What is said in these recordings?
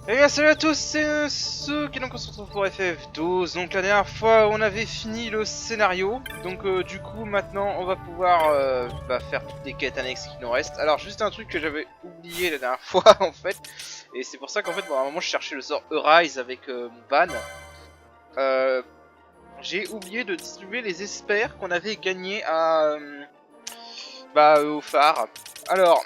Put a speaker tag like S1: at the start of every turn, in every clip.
S1: Eh bien salut à tous, c'est ceux qui donc on se retrouve pour FF12. Donc la dernière fois on avait fini le scénario. Donc du coup maintenant on va pouvoir faire toutes les quêtes annexes qui nous restent. Alors juste un truc que j'avais oublié la dernière fois en fait. Et c'est pour ça qu'en fait bon, à un moment je cherchais le sort Arise avec mon van. Euh, J'ai oublié de distribuer les espers qu'on avait gagnés à au phare. Alors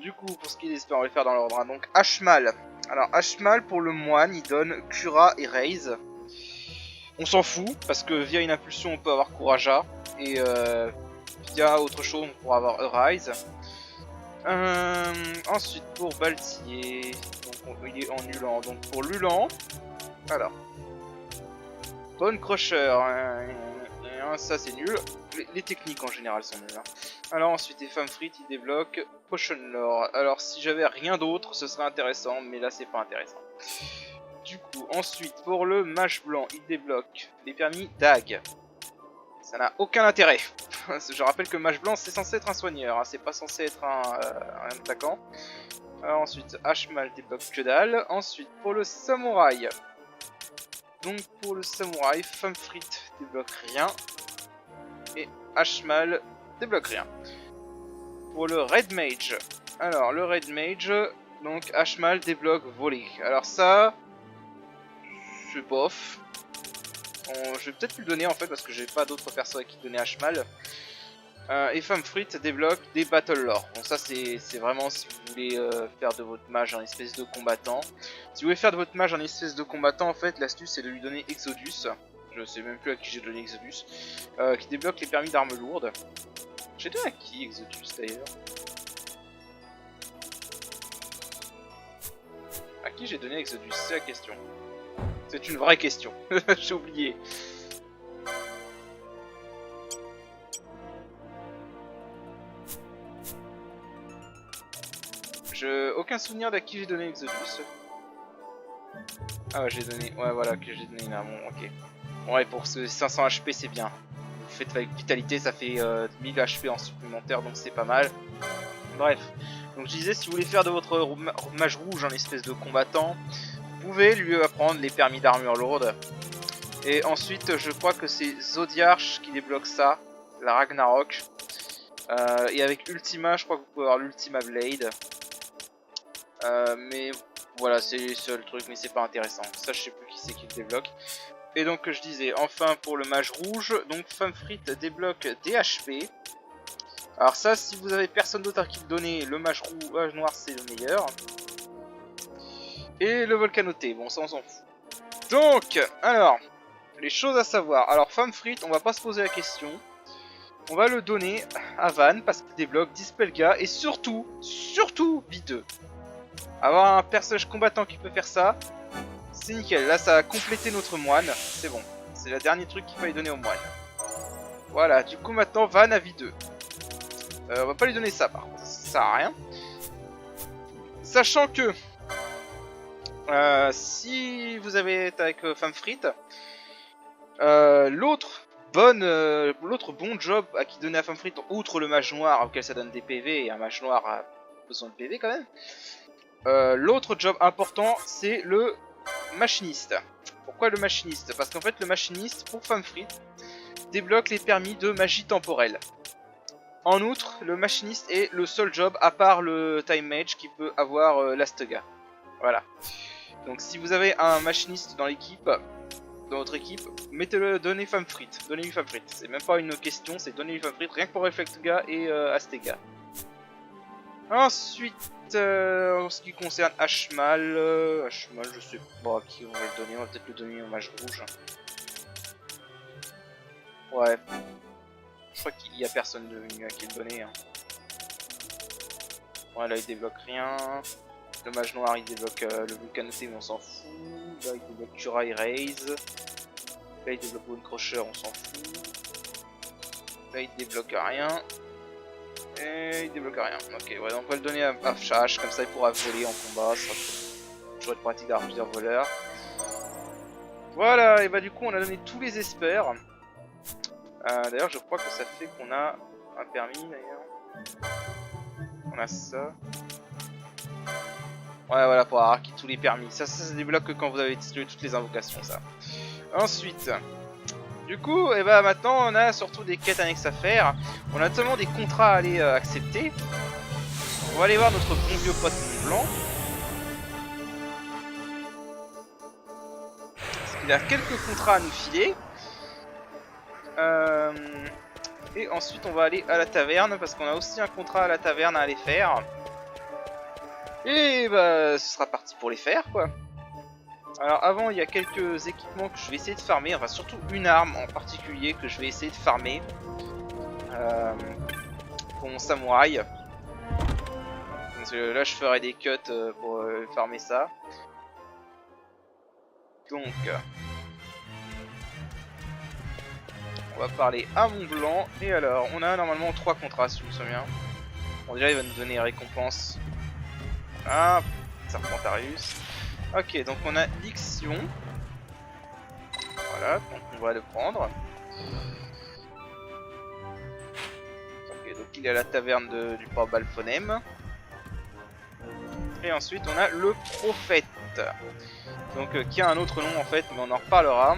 S1: du coup, pour ce qui est des espères, on va les faire dans l'ordre. Hein. Donc, Ashmal. Alors, Ashmal, pour le moine, il donne Cura et Raise. On s'en fout, parce que via une impulsion, on peut avoir Courageat. Et via autre chose, on pourra avoir Arise. Ensuite, pour Baltier, donc il est en Lulan. Donc, pour Lulan, alors, Bone Crusher, ça c'est nul. Les techniques en général sont nulles. Hein. Alors ensuite, les femmes frites, ils débloquent Potion Lore. Alors si j'avais rien d'autre, ce serait intéressant, mais là c'est pas intéressant. Du coup, ensuite, pour le mage blanc, il débloque les permis DAG. Ça n'a aucun intérêt. Je rappelle que mage blanc, c'est censé être un soigneur, hein, c'est pas censé être un attaquant. Alors ensuite, Ashmal débloque que dalle. Ensuite, pour le samouraï. Donc pour le samouraï, femme frite débloque rien. Et Ashmal débloque rien. Pour le Red Mage, alors le Red Mage, donc Ashmal débloque voler. Alors ça, c'est bof. Je vais peut-être lui donner en fait parce que j'ai pas d'autres personnes à qui donner Ashmal. Et Femme Frite débloque des Battle Lore. Donc ça c'est vraiment si vous voulez faire de votre mage un espèce de combattant. Si vous voulez faire de votre mage un espèce de combattant, en fait l'astuce c'est de lui donner Exodus. Je sais même plus à qui j'ai donné Exodus. Qui débloque les permis d'armes lourdes. J'ai donné à qui Exodus d'ailleurs? À qui j'ai donné Exodus? C'est la question. C'est une vraie question. J'ai oublié. Aucun souvenir d'à qui j'ai donné Exodus. Ah ouais, j'ai donné... Ouais, voilà, que j'ai donné là. Bon, ok. Ouais, pour ce 500 HP, c'est bien. Vous faites avec vitalité, ça fait 1000 HP en supplémentaire, donc c'est pas mal. Bref. Donc je disais, si vous voulez faire de votre mage rouge un espèce de combattant, vous pouvez lui apprendre les permis d'armure lourde. Et ensuite, je crois que c'est Zodiarch qui débloque ça, la Ragnarok. Et avec Ultima, je crois que vous pouvez avoir l'Ultima Blade. Mais voilà, c'est le seul truc, mais c'est pas intéressant. Ça, je sais plus qui c'est qui le débloque. Et donc, je disais, enfin pour le mage rouge, donc Femme Frite débloque des HP. Alors ça, si vous avez personne d'autre à qui le donner, le mage noir c'est le meilleur. Et le volcanoté, bon ça on s'en fout. Donc, alors, les choses à savoir. Alors Femme Frite, on va pas se poser la question. On va le donner à Van parce qu'il débloque Dispelga et surtout V2. Avoir un personnage combattant qui peut faire ça, c'est nickel. Là, ça a complété notre moine. C'est bon. C'est le dernier truc qu'il fallait donner au moine. Voilà, du coup, maintenant, Van a V2. On va pas lui donner ça, par contre. Ça sert à rien. Sachant que si vous avez été avec Femme Frite, l'autre bon job à qui donner à Femme Frite, outre le mage noir auquel ça donne des PV, et un mage noir a besoin de PV quand même, l'autre job important c'est le machiniste. Pourquoi le machiniste? Parce qu'en fait le machiniste pour Femme Frite débloque les permis de magie temporelle. En outre, le machiniste est le seul job à part le time mage qui peut avoir l'Astega. Voilà. Donc si vous avez un machiniste dans l'équipe, dans votre équipe, mettez-le, donnez Femme Frite. Donnez-lui Femme Frite. C'est même pas une question, c'est donnez-lui Femme Frite rien que pour Reflectga et Astega. Ensuite, en ce qui concerne Ashmal, Ashmal, je sais pas à qui on va le donner, on va peut-être le donner au mage rouge. Ouais. Je crois qu'il y a personne de à qui le donner. Hein. Ouais, là il débloque rien. Le mage noir il débloque le volcanoté, mais on s'en fout. Là il débloque Cura et Raise. Là il débloque Bone Crusher, on s'en fout. Là il débloque rien. Et il débloque rien. Ok, ouais, donc on va le donner à Chash, comme ça il pourra voler en combat. Ça sera toujours être pratique d'avoir plusieurs voleurs. Voilà, et bah du coup on a donné tous les espers. D'ailleurs je crois que ça fait qu'on a un permis d'ailleurs. On a ça. Ouais, voilà, pour avoir acquis tous les permis. Ça se débloque que quand vous avez tué toutes les invocations, ça. Ensuite, du coup, et bah maintenant, on a surtout des quêtes annexes à faire. On a notamment des contrats à aller accepter. On va aller voir notre bon vieux pote Blanc. Il a quelques contrats à nous filer. Et ensuite, on va aller à la taverne parce qu'on a aussi un contrat à la taverne à aller faire. Et bah, ce sera parti pour les faire, quoi. Alors avant, il y a quelques équipements que je vais essayer de farmer, enfin surtout une arme en particulier que je vais essayer de farmer pour mon samouraï. Parce que là, je ferai des cuts pour farmer ça. Donc, on va parler à Mont Blanc. Et alors, on a normalement 3 contrats si je me souviens. Bon, déjà, il va nous donner récompense. Ah, Serpentarius. Ok, donc on a Lixion. Voilà, donc on va le prendre. Ok, donc il est à la taverne du port Balphonem. Et ensuite on a le Prophète. Donc qui a un autre nom en fait, mais on en reparlera.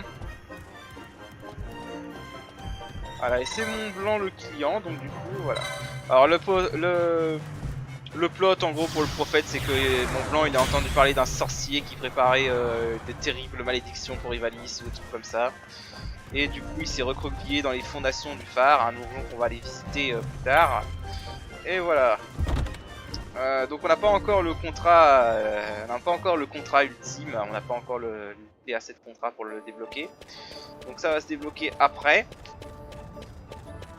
S1: Voilà, et c'est Mont Blanc le client, donc du coup voilà. Alors le plot en gros pour le Prophète, c'est que Mont Blanc il a entendu parler d'un sorcier qui préparait des terribles malédictions pour Ivalice ou des trucs comme ça. Et du coup il s'est recroquevillé dans les fondations du phare, un donjon qu'on va aller visiter plus tard. Et voilà. Donc on n'a pas encore le contrat, ultime, on n'a pas encore le assez de contrat pour le débloquer. Donc ça va se débloquer après.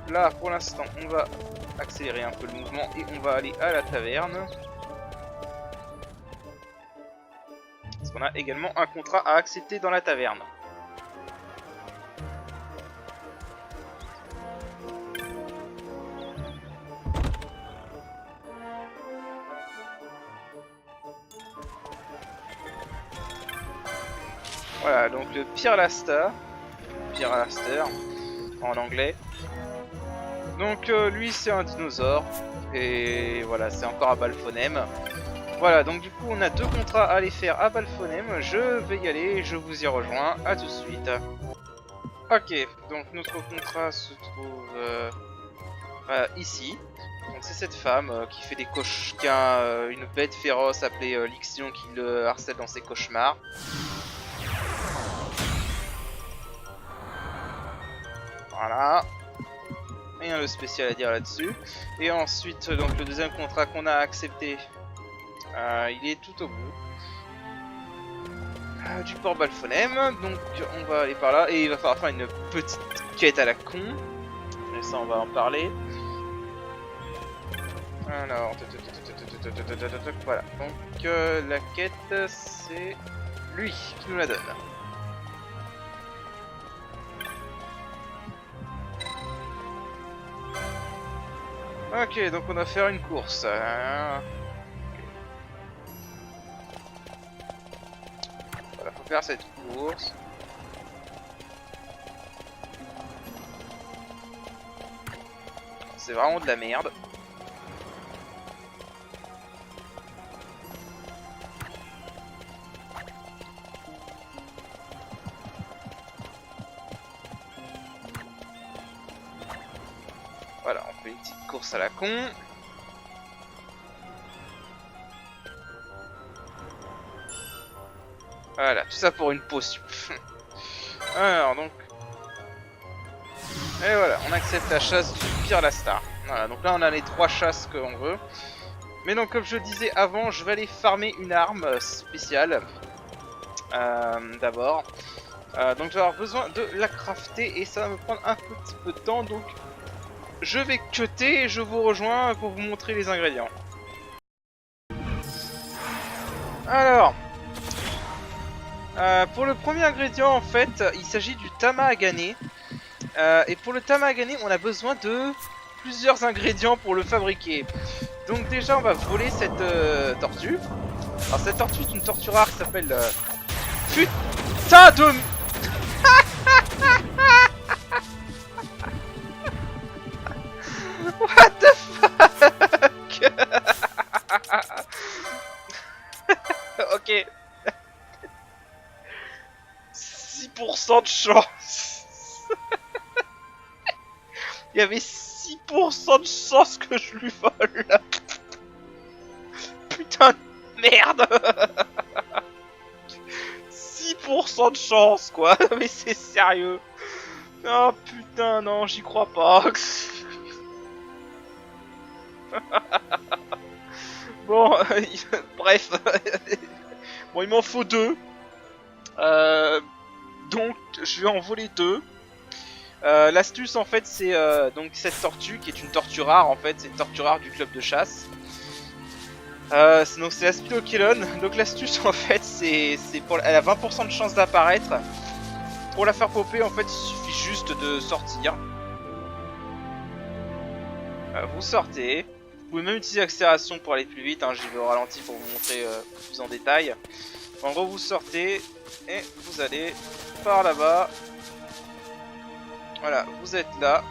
S1: Là pour l'instant on va accélérer un peu le mouvement et on va aller à la taverne. Parce qu'on a également un contrat à accepter dans la taverne. Voilà, donc le Pierre Laster en anglais. Donc lui c'est un dinosaure et voilà, c'est encore à Balphonem. Voilà, donc du coup on a 2 contrats à aller faire à Balphonem. Je vais y aller, je vous y rejoins, à tout de suite. Ok, donc notre contrat se trouve ici. Donc c'est cette femme qui fait des qui a une bête féroce appelée Lixion qui le harcèle dans ses cauchemars. Voilà. Rien de spécial à dire là-dessus. Et ensuite, donc le deuxième contrat qu'on a accepté, il est tout au bout du port Balphonem. Donc on va aller par là et il va falloir faire une petite quête à la con. Et ça, on va en parler. Alors, voilà. Donc la quête, c'est lui qui nous la donne. Ok, donc on va faire une course. Voilà, faut faire cette course. C'est vraiment de la merde. Voilà, on fait une petite course à la con. Voilà, tout ça pour une potion. Alors donc... Et voilà, on accepte la chasse du Pierre Lastar. Voilà, donc là on a les 3 chasses que l'on veut. Mais donc comme je disais avant, je vais aller farmer une arme spéciale. D'abord. Donc je vais avoir besoin de la crafter et ça va me prendre un petit peu de temps. Donc je vais cutter et je vous rejoins pour vous montrer les ingrédients. Alors... pour le premier ingrédient en fait, il s'agit du tamahagane. Et pour le tamahagane, on a besoin de plusieurs ingrédients pour le fabriquer. Donc déjà, on va voler cette tortue. Alors cette tortue est une tortue rare qui s'appelle... Putain de... What the fuck. Ok. 6% de chance. Il y avait 6% de chance que je lui vole. Putain de merde. 6% de chance quoi. Mais c'est sérieux. Oh putain non, j'y crois pas. Bon, bref. Bon, il m'en faut 2. Donc, je vais en voler 2. L'astuce, en fait, c'est donc cette tortue qui est une tortue rare. En fait, c'est une tortue rare du club de chasse. Donc, c'est la Spilokélon. Donc, l'astuce, en fait, c'est pour. Elle a 20% de chance d'apparaître. Pour la faire popper, en fait, il suffit juste de sortir. Vous sortez. Vous pouvez même utiliser l'accélération pour aller plus vite, hein, j'y vais au ralenti pour vous montrer plus en détail. En gros, vous sortez et vous allez par là-bas. Voilà, vous êtes là.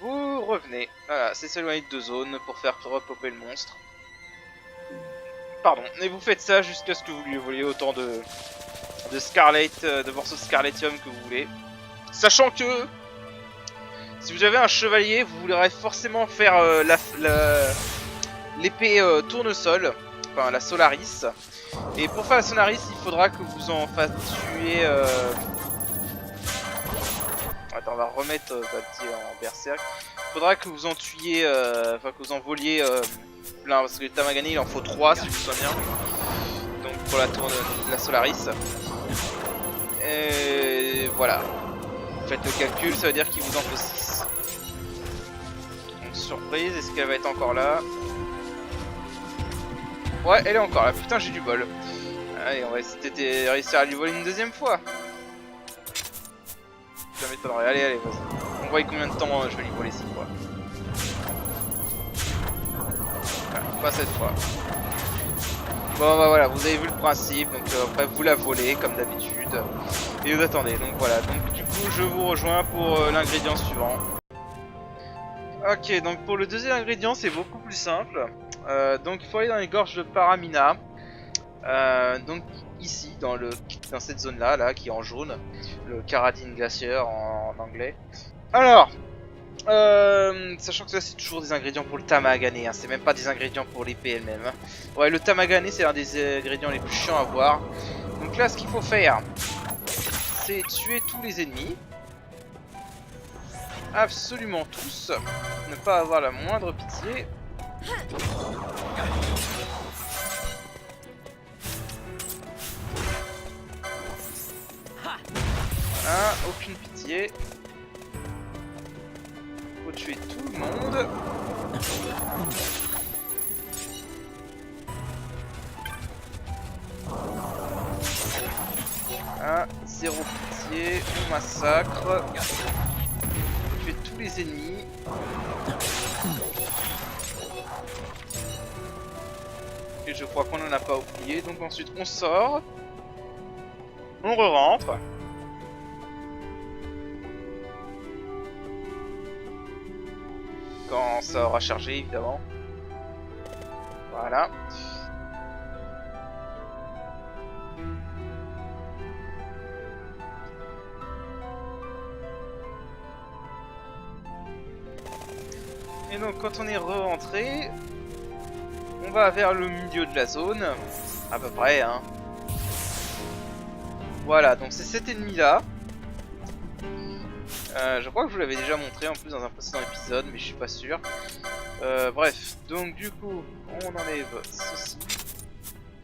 S1: Vous revenez. Voilà, c'est s'éloigner de 2 zones pour faire repopper le monstre. Pardon, et vous faites ça jusqu'à ce que vous lui voliez autant de Scarlet, de morceaux de Scarletium que vous voulez. Sachant que si vous avez un chevalier, vous voudrez forcément faire l'épée tournesol, enfin la Solaris. Et pour faire la Solaris, il faudra que vous en fassiez tuer. Attends, on va remettre Baltier en berserk. Il faudra que vous en tuiez, enfin que vous en voliez plein, parce que le Tamagane il en faut 3 si je me souviens bien. Donc pour la Solaris. Et voilà. Faites le calcul, ça veut dire qu'il vous en faut 6. Donc surprise, est-ce qu'elle va être encore là? Ouais, elle est encore là, putain j'ai du bol. Allez, on va essayer de réussir à lui voler une 2e fois. Ça m'étonnerait, allez, vas-y. On voit combien de temps je vais lui voler 6 fois. Voilà, pas cette fois. Bon bah voilà, vous avez vu le principe, donc après vous la volez comme d'habitude. Et vous attendez, donc voilà, donc du coup je vous rejoins pour l'ingrédient suivant. Ok, donc pour le 2e ingrédient c'est beaucoup plus simple. Donc il faut aller dans les gorges de Paramina. Donc ici, dans cette zone là qui est en jaune. Le Caradine Glacier en anglais. Alors, sachant que ça c'est toujours des ingrédients pour le Tamagane, hein, c'est même pas des ingrédients pour l'épée elle-même. Hein. Ouais, le Tamagane c'est un des ingrédients les plus chiants à voir. Donc là ce qu'il faut faire, c'est tuer tous les ennemis. Absolument tous. Ne pas avoir la moindre pitié. Voilà, aucune pitié. Faut tuer tout le monde. Ah, zéro pitié, on massacre. Faut tuer tous les ennemis. Et je crois qu'on en a pas oublié, donc ensuite on sort. On re-rentre. Quand ça aura chargé évidemment. Voilà. Et donc quand on est re-rentré, on va vers le milieu de la zone, à peu près hein. Voilà, donc c'est cet ennemi là. Je crois que je vous l'avais déjà montré en plus dans un précédent épisode, mais je suis pas sûr. Bref, donc du coup, on enlève ceci.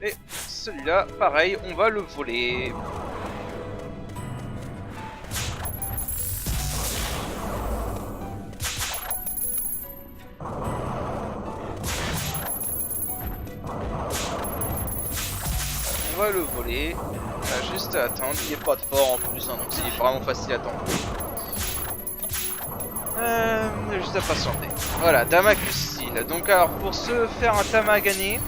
S1: Et celui-là, pareil, on va le voler. On va le voler. On a juste à attendre, il n'est pas de fort en plus, hein, donc c'est vraiment facile à attendre. On a juste à patienter. Voilà, Damacusil. Donc alors pour se faire un Tamagane,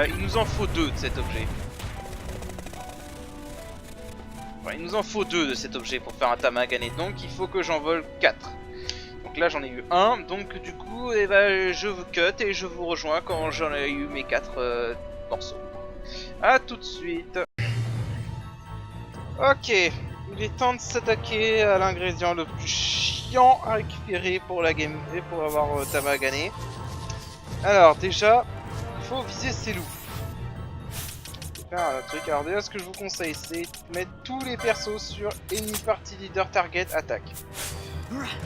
S1: il nous en faut 2 de cet objet. Ouais, il nous en faut 2 de cet objet pour faire un Tamagane, donc il faut que j'en vole 4. Donc Donc là j'en ai eu un, donc du coup eh ben, je vous cut et je vous rejoins quand j'en ai eu mes 4 morceaux. A tout de suite. Ok, il est temps de s'attaquer à l'ingrédient le plus chiant à récupérer pour la game et pour avoir Tama gagné. Alors déjà, il faut viser ces loups. Faire un truc. Alors déjà ce que je vous conseille c'est de mettre tous les persos sur Enemy Party Leader Target Attack.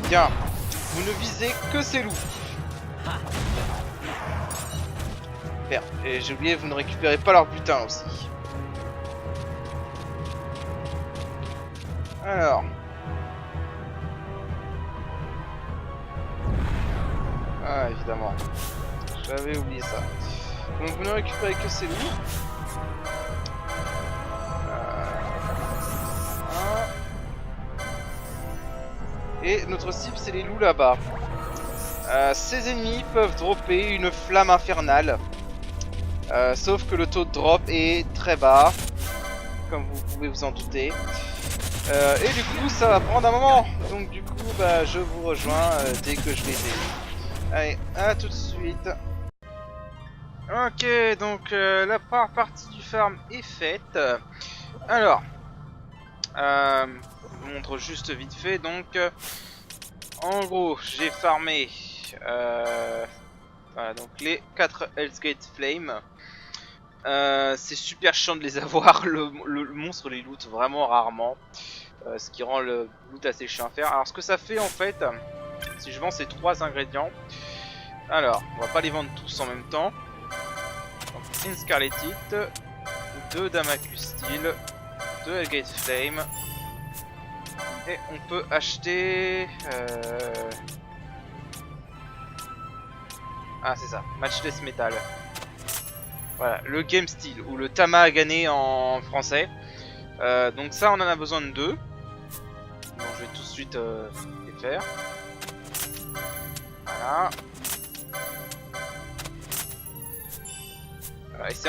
S1: Bien, vous ne visez que ces loups. Merde, et j'ai oublié, vous ne récupérez pas leur butin aussi. Alors. Ah évidemment. J'avais oublié ça. Donc vous ne récupérez que ces loups. Et notre cible c'est les loups là-bas. Ces ennemis peuvent dropper une flamme infernale. Sauf que le taux de drop est très bas. Comme vous pouvez vous en douter. Et du coup ça va prendre un moment. Donc du coup bah, je vous rejoins dès que je les ai. Allez, à tout de suite. Ok, donc la première partie du farm est faite. Alors, je vous montre juste vite fait. Donc, en gros, j'ai farmé voilà, donc les 4 Hell's Gate Flame. C'est super chiant de les avoir. Le monstre les loot vraiment rarement. Ce qui rend le loot assez chiant à faire. Alors, ce que ça fait en fait, si je vends ces 3 ingrédients. Alors, on va pas les vendre tous en même temps. Donc, une Scarletite, 2 Damacus Steel, 2 Hellgate Flame. Et on peut acheter... Ah, c'est ça, Matchless Metal. Voilà, le Game Steel, ou le Tamahagane en français. Donc ça, on en a besoin de 2. Donc je vais tout de suite les faire. Voilà. Et c'est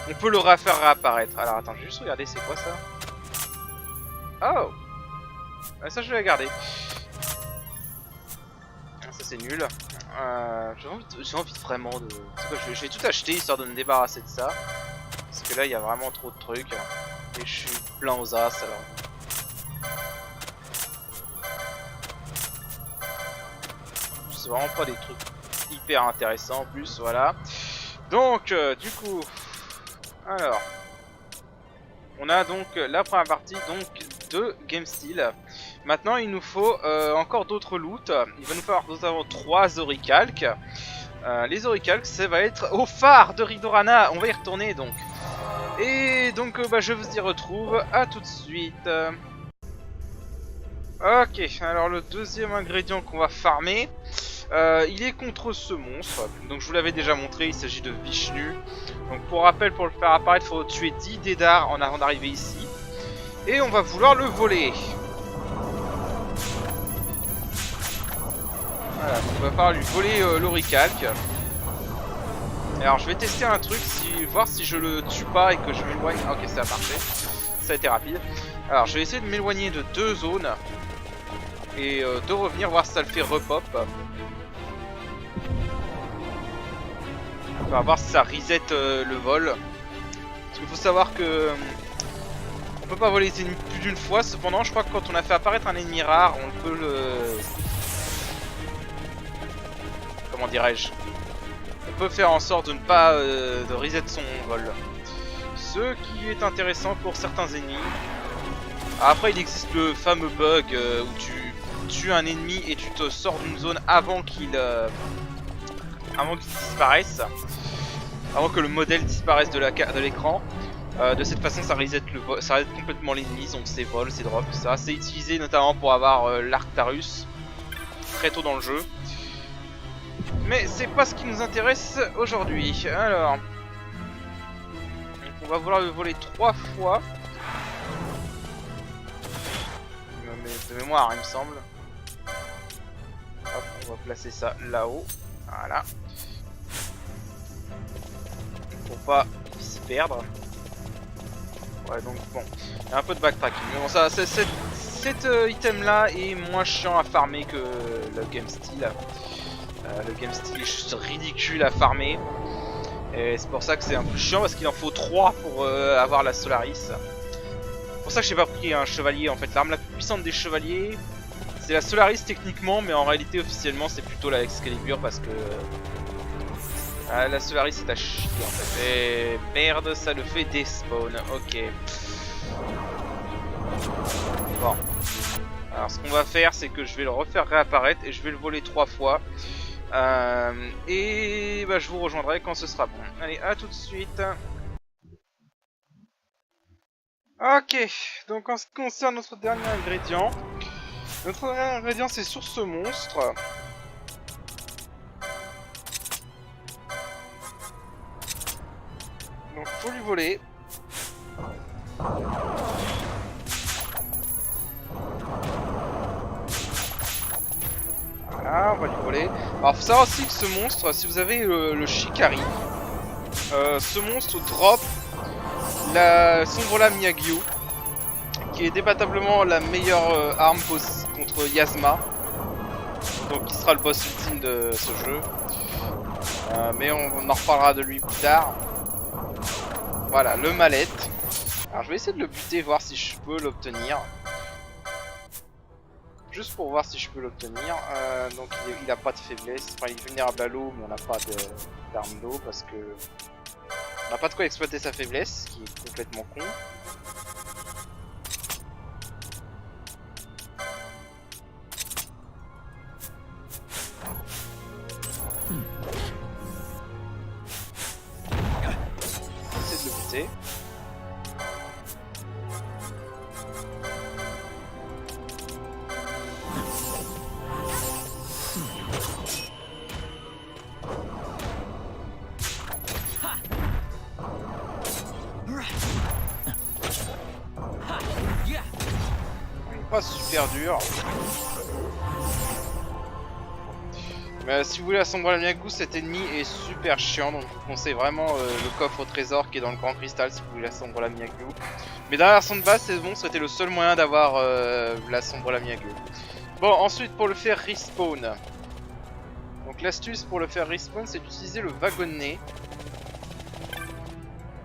S1: on peut le refaire réapparaître. Alors attends, je vais juste regarder c'est quoi ça. Oh, ça je vais la garder. Ça c'est nul. J'ai envie vraiment de... Je vais tout acheter histoire de me débarrasser de ça. Parce que là il y a vraiment trop de trucs. Et je suis plein aux as alors. C'est vraiment pas des trucs hyper intéressant en plus, voilà. Donc du coup, alors on a donc la première partie donc de Game Steel. Maintenant il nous faut encore d'autres loot. Il va nous falloir notamment 3 oricalques. Les oricalques ça va être au phare de Ridorana. On va y retourner donc. Et donc bah, je vous y retrouve à tout de suite. Ok, alors le deuxième ingrédient qu'on va farmer, il est contre ce monstre. Donc je vous l'avais déjà montré, il s'agit de Vishnu. Donc pour rappel, pour le faire apparaître, il faut tuer 10 Dédars en avant d'arriver ici. Et on va vouloir le voler. Voilà, donc on va falloir lui voler l'oricalque. Alors je vais tester un truc, voir si je le tue pas et que je m'éloigne. Ok, ça a marché, ça a été rapide. Alors je vais essayer de m'éloigner de 2 zones. Et de revenir voir si ça le fait repop. On va voir si ça reset le vol. Parce qu'il faut savoir que on peut pas voler les ennemis plus d'une fois. Cependant je crois que quand on a fait apparaître un ennemi rare, on peut le... Comment dirais-je, on peut faire en sorte de ne pas de reset son vol. Ce qui est intéressant pour certains ennemis. Après il existe le fameux bug où tu tues un ennemi et tu te sors d'une zone avant qu'il disparaisse, avant que le modèle disparaisse de l'écran. De cette façon ça reset complètement l'ennemi, donc ses vols, ses drops, ça. C'est utilisé notamment pour avoir l'Arctarus très tôt dans le jeu. Mais c'est pas ce qui nous intéresse aujourd'hui. Alors, donc on va vouloir le voler 3 fois. De mémoire il me semble. Hop, on va placer ça là-haut. Voilà. Pour pas s'y perdre. Ouais donc bon, il y a un peu de backtracking. Mais bon ça, cette cet item là est moins chiant à farmer que le Game Steel. Le Game Steel est juste ridicule à farmer. Et c'est pour ça que c'est un peu chiant parce qu'il en faut 3 pour avoir la Solaris. C'est pour ça que j'ai pas pris un chevalier en fait. L'arme la plus puissante des chevaliers, c'est la Solaris techniquement, mais en réalité officiellement c'est plutôt la Excalibur parce que la Solaris c'est à chier en fait. Et merde, ça le fait despawn. Ok. Bon. Alors ce qu'on va faire c'est que je vais le refaire réapparaître et je vais le voler 3 fois. Et bah, je vous rejoindrai quand ce sera bon. Allez, à tout de suite. Ok, donc en ce qui concerne notre dernier ingrédient, c'est sur ce monstre. Donc faut lui voler. Voilà, on va lui voler. Alors faut savoir aussi que ce monstre, si vous avez le Shikari, ce monstre drop la Sombre Lame Yagyu, qui est débattablement la meilleure arme contre Yasma, donc qui sera le boss ultime de ce jeu. Mais on en reparlera de lui plus tard. Voilà, le mallette. Alors je vais essayer de le buter, voir si je peux l'obtenir. Juste pour voir si je peux l'obtenir. Donc il a pas de faiblesse. Enfin, il est vulnérable à l'eau, mais on n'a pas d'arme d'eau parce que on n'a pas de quoi exploiter sa faiblesse, qui est complètement con. Essayer de le buter. Pas super dur. Mais si vous voulez la Sombre Lame Yagyu, cet ennemi est super chiant, donc je vous conseille vraiment le coffre au trésor qui est dans le grand cristal si vous voulez la Sombre Lame Yagyu. Mais dans la version de base, c'est bon, c'était le seul moyen d'avoir la Sombre Lame Yagyu. Bon, ensuite pour le faire respawn. Donc l'astuce pour le faire respawn, c'est d'utiliser le wagonnet.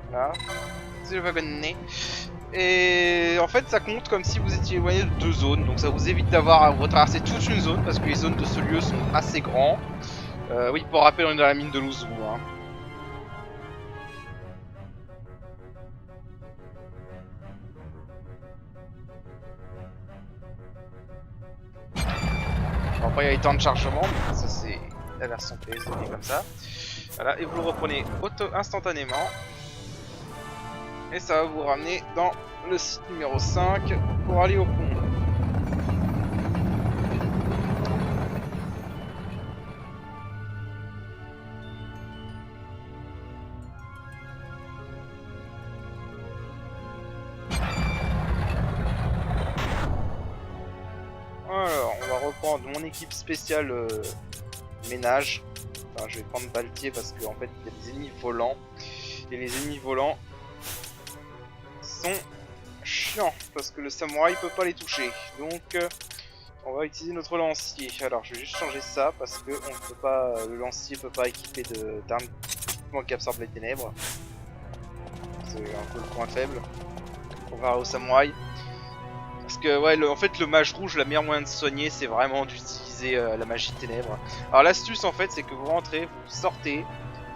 S1: Voilà, c'est le wagonnet. Et en fait ça compte comme si vous étiez éloigné de 2 zones, donc ça vous évite d'avoir à retraverser toute une zone parce que les zones de ce lieu sont assez grands. Oui, pour rappel, on est dans la mine de Luzhu. Hein. Bon, après il y a les temps de chargement, mais ça c'est la version PS qui est comme ça. Voilà, et vous le reprenez instantanément. Et ça va vous ramener dans le site numéro 5 pour aller au pont. Alors, on va reprendre mon équipe spéciale ménage. Enfin, je vais prendre Baltier parce qu'en fait, il y a des ennemis volants. Et les ennemis volants sont chiants parce que le samouraï peut pas les toucher. Donc on va utiliser notre lancier. Alors je vais juste changer ça parce que on peut pas, le lancier peut pas équiper d'armes qui absorbent les ténèbres. C'est un peu le point faible. On va au samouraï. Parce que ouais, en fait le mage rouge, la meilleure moyen de soigner, c'est vraiment d'utiliser la magie de ténèbres. Alors l'astuce en fait, c'est que vous rentrez, vous sortez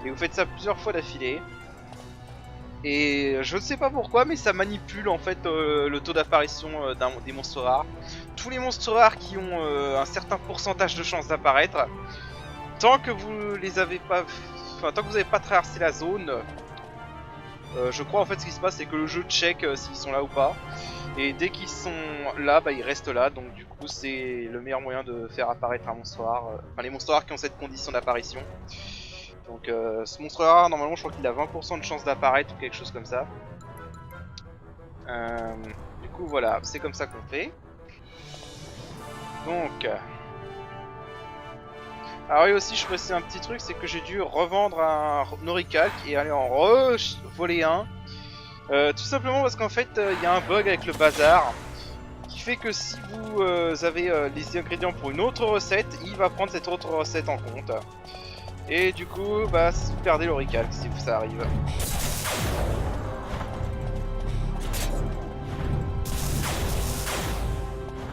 S1: et vous faites ça plusieurs fois d'affilée. Et je ne sais pas pourquoi, mais ça manipule en fait le taux d'apparition des monstres rares. Tous les monstres rares qui ont un certain pourcentage de chances d'apparaître, tant que vous les avez pas, enfin tant que vous n'avez pas traversé la zone, je crois en fait ce qui se passe c'est que le jeu check s'ils sont là ou pas. Et dès qu'ils sont là, bah ils restent là. Donc du coup c'est le meilleur moyen de faire apparaître un monstre rare. Enfin les monstres rares qui ont cette condition d'apparition. Donc ce monstre rare, normalement je crois qu'il a 20% de chance d'apparaître ou quelque chose comme ça. Du coup voilà, c'est comme ça qu'on fait. Donc... alors oui aussi je précise un petit truc, c'est que j'ai dû revendre un Noricalc et aller en voler un. Tout simplement parce qu'en fait il y a un bug avec le bazar qui fait que si vous avez les ingrédients pour une autre recette, il va prendre cette autre recette en compte. Et du coup, bah, vous perdez l'oricalque si ça arrive.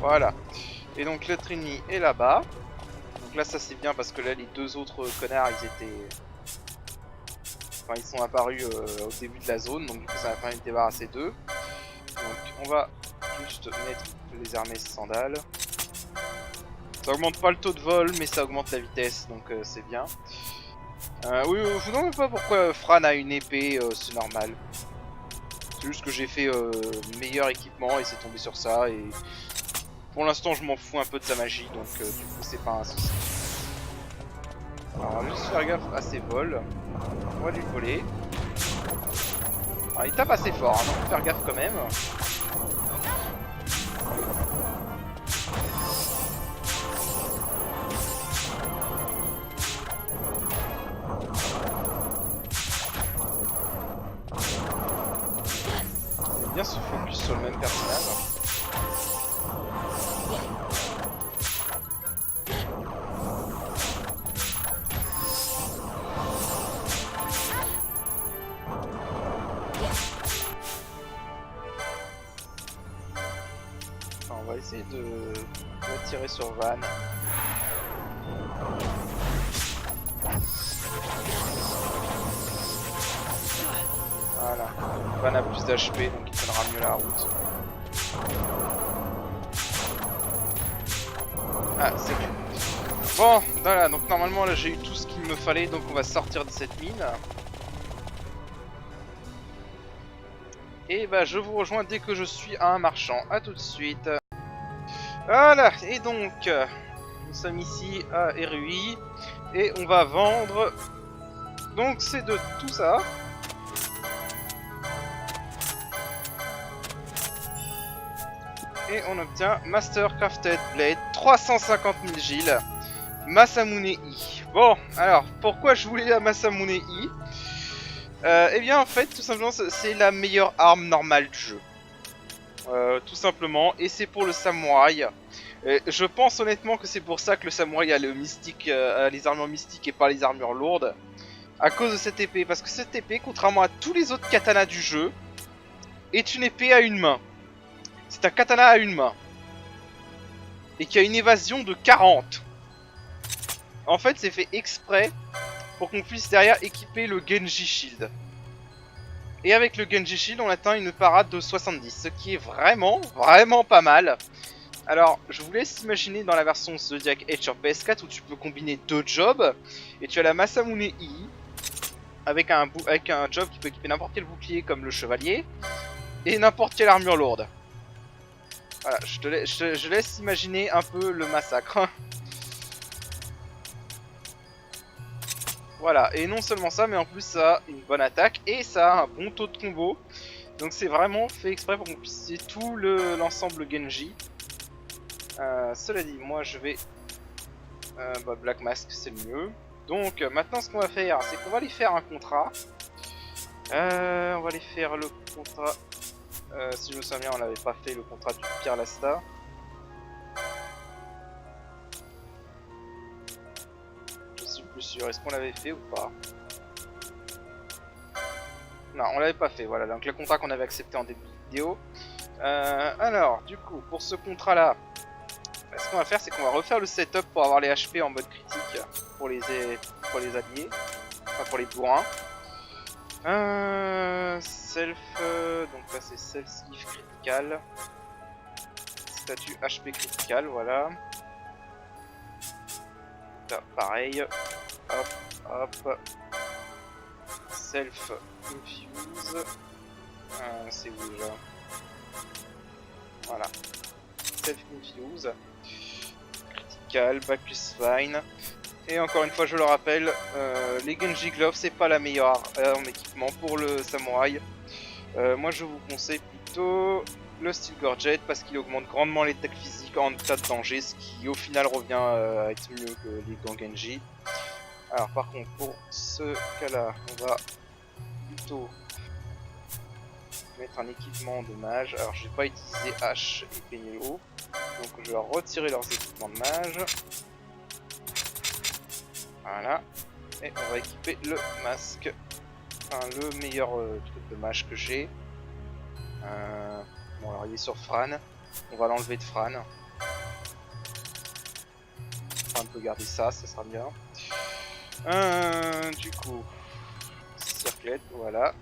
S1: Voilà. Et donc le Trini est là-bas. Donc là, ça c'est bien parce que là, les deux autres connards, ils étaient... Enfin, ils sont apparus au début de la zone, donc du coup, ça va permettre de débarrasser d'eux. Donc on va juste mettre les armées sandales. Ça augmente pas le taux de vol, mais ça augmente la vitesse, donc c'est bien. Oui, je vous demande pas pourquoi Fran a une épée, c'est normal. C'est juste que j'ai fait meilleur équipement et c'est tombé sur ça. Et pour l'instant, je m'en fous un peu de sa magie, donc du coup, c'est pas un souci. Alors, on va juste faire gaffe à ses vols. On va lui voler. Alors, il tape assez fort, hein, donc faut faire gaffe quand même. Bien se focus sur le même personnage. Enfin, on va essayer de tirer sur Van. Voilà, Van a plus d'HP donc il tiendra mieux la route. Ah, c'est mieux. Bon, voilà, donc normalement là j'ai eu tout ce qu'il me fallait, donc on va sortir de cette mine. Et bah je vous rejoins dès que je suis à un marchand. A tout de suite. Voilà, et donc nous sommes ici à Erui et on va vendre. Donc c'est de tout ça. Et on obtient Master Crafted Blade, 350 000 Gilles, Masamune I. Bon, alors, pourquoi je voulais la Masamune I? Eh bien, en fait, tout simplement, c'est la meilleure arme normale du jeu. Tout simplement, et c'est pour le samouraï. Je pense honnêtement que c'est pour ça que le samouraï a le mystique, les armures mystiques et pas les armures lourdes. À cause de cette épée, parce que cette épée, contrairement à tous les autres katanas du jeu, est une épée à une main. C'est un katana à une main. Et qui a une évasion de 40. En fait, c'est fait exprès pour qu'on puisse derrière équiper le Genji Shield. Et avec le Genji Shield, on atteint une parade de 70, ce qui est vraiment pas mal. Alors, je vous laisse imaginer dans la version Zodiac Age sur PS4 où tu peux combiner deux jobs. Et tu as la Masamune I avec un job qui peut équiper n'importe quel bouclier comme le chevalier et n'importe quelle armure lourde. Voilà, je laisse imaginer un peu le massacre. Voilà, et non seulement ça, mais en plus ça a une bonne attaque et ça a un bon taux de combo. Donc c'est vraiment fait exprès pour qu'on puisse utiliser tout l'ensemble Genji. Cela dit, moi je vais... Black Mask c'est le mieux. Donc maintenant ce qu'on va faire, c'est qu'on va aller faire un contrat. On va aller faire le contrat... si je me souviens bien, on n'avait pas fait le contrat du Pierre Lasta. Je suis plus sûr, est-ce qu'on l'avait fait ou pas? Non, on l'avait pas fait, voilà, donc le contrat qu'on avait accepté en début de vidéo. Alors, du coup, pour ce contrat-là, ce qu'on va faire, c'est qu'on va refaire le setup pour avoir les HP en mode critique pour les alliés, enfin pour les bourrins. Self, donc là c'est self skiff critical, statut HP critical, voilà. Là, pareil, hop, hop, self infuse, c'est où déjà? Voilà, self infuse, critical, Bacchus Fine. Et encore une fois, je le rappelle, les Genji Gloves, c'est pas la meilleure arme équipement pour le samouraï. Moi, je vous conseille plutôt le Steel Gorget parce qu'il augmente grandement les tacs physiques en cas de danger, ce qui au final revient à être mieux que les gants Genji. Alors, par contre, pour ce cas-là, on va plutôt mettre un équipement de mage. Alors je vais pas utiliser H et Pénélo. Donc je vais leur retirer leurs équipements de mage. Voilà. Et on va équiper le masque. Enfin le meilleur truc de mage que j'ai. Bon alors il est sur Fran. On va l'enlever de Fran. On peut garder ça, ça sera bien. Du coup, circlette, voilà.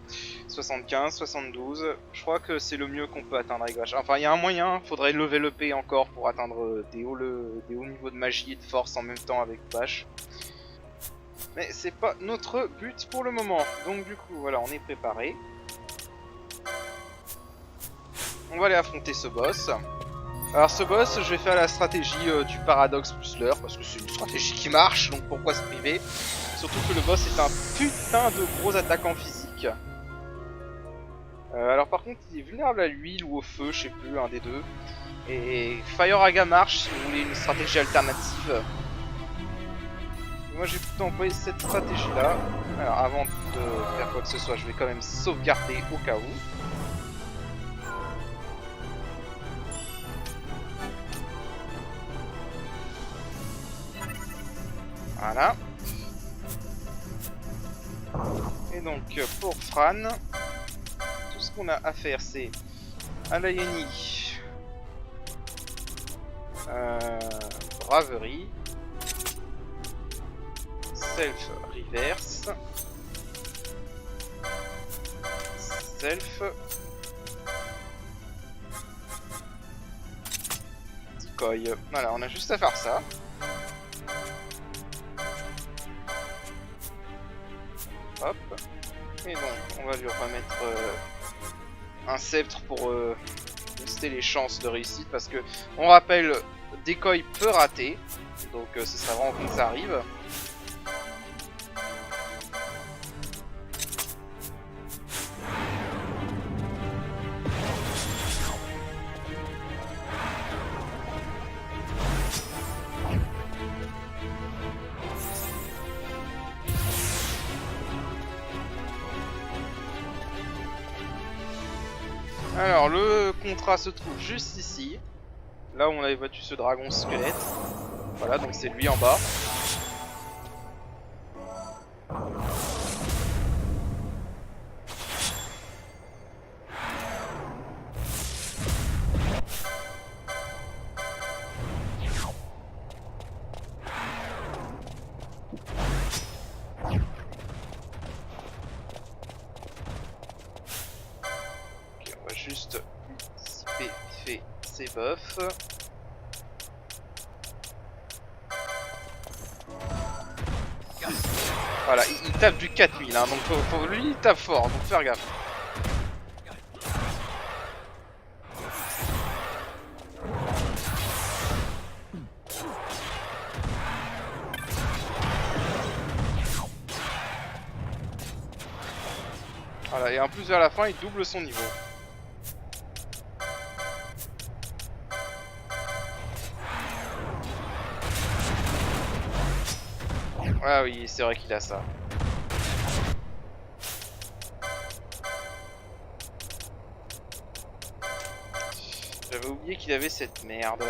S1: 75, 72. Je crois que c'est le mieux qu'on peut atteindre avec Vache. Enfin, il y a un moyen, faudrait lever le P encore pour atteindre des hauts niveaux de magie et de force en même temps avec Vache. Mais c'est pas notre but pour le moment. Donc du coup, voilà, on est préparé. On va aller affronter ce boss. Alors ce boss, je vais faire la stratégie du paradoxe plus l'heure, parce que c'est une stratégie qui marche, donc pourquoi se priver? Surtout que le boss est un putain de gros attaquant physique. Alors par contre, il est vulnérable à l'huile ou au feu, je sais plus, un des deux. Et Fire Aga marche si vous voulez une stratégie alternative. Moi j'ai plutôt employé cette stratégie là. Alors avant de faire quoi que ce soit, je vais quand même sauvegarder au cas où. Voilà. Et donc pour Fran, tout ce qu'on a à faire c'est Alayeni, Braverie, Self Reverse, Self, Decoy. Voilà, on a juste à faire ça. Hop. Et donc on va lui remettre un sceptre pour booster les chances de réussite, parce que on rappelle, Decoy peut rater, donc ce sera vraiment quand ça arrive. Alors le contrat se trouve juste ici, là où on avait battu ce dragon squelette. Voilà, donc c'est lui en bas. Juste dissiper fait ses buffs. Voilà, il tape du 4000, hein, donc lui il tape fort, donc faire gaffe. Voilà, et en plus vers la fin il double son niveau. Ah oui, c'est vrai qu'il a ça. J'avais oublié qu'il avait cette merde.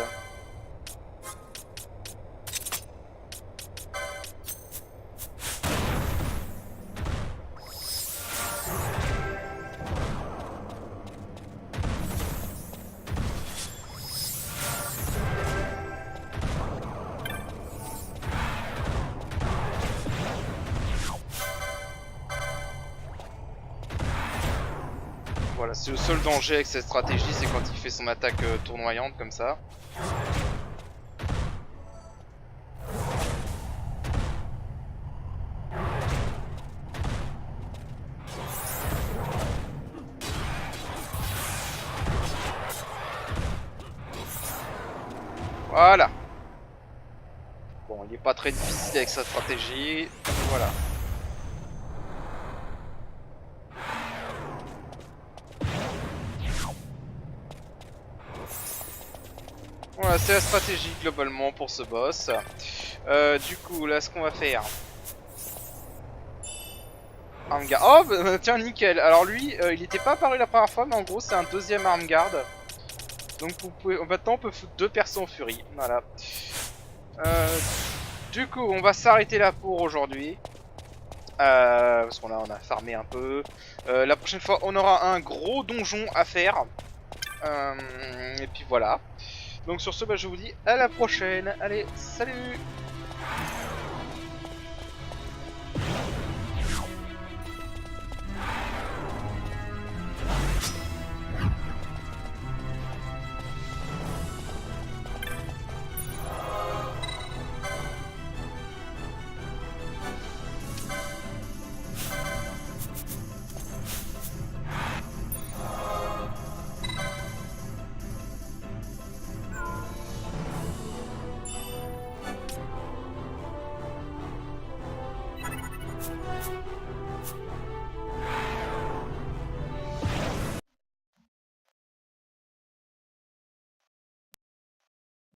S1: Voilà, c'est le seul danger avec cette stratégie, c'est quand il fait son attaque tournoyante comme ça. Voilà. Bon, il est pas très difficile avec sa stratégie. Voilà. Voilà, c'est la stratégie globalement pour ce boss. Du coup, là, ce qu'on va faire, Armguard. Oh, bah, tiens, nickel. Alors lui, il était pas apparu la première fois, mais en gros, c'est un deuxième Armguard. Donc vous pouvez, maintenant, on peut foutre 2 persos en furie. Voilà. Du coup, on va s'arrêter là pour aujourd'hui. Parce qu'on on a farmé un peu. La prochaine fois, on aura un gros donjon à faire. Et puis voilà. Donc sur ce, bah, je vous dis à la prochaine. Allez, salut!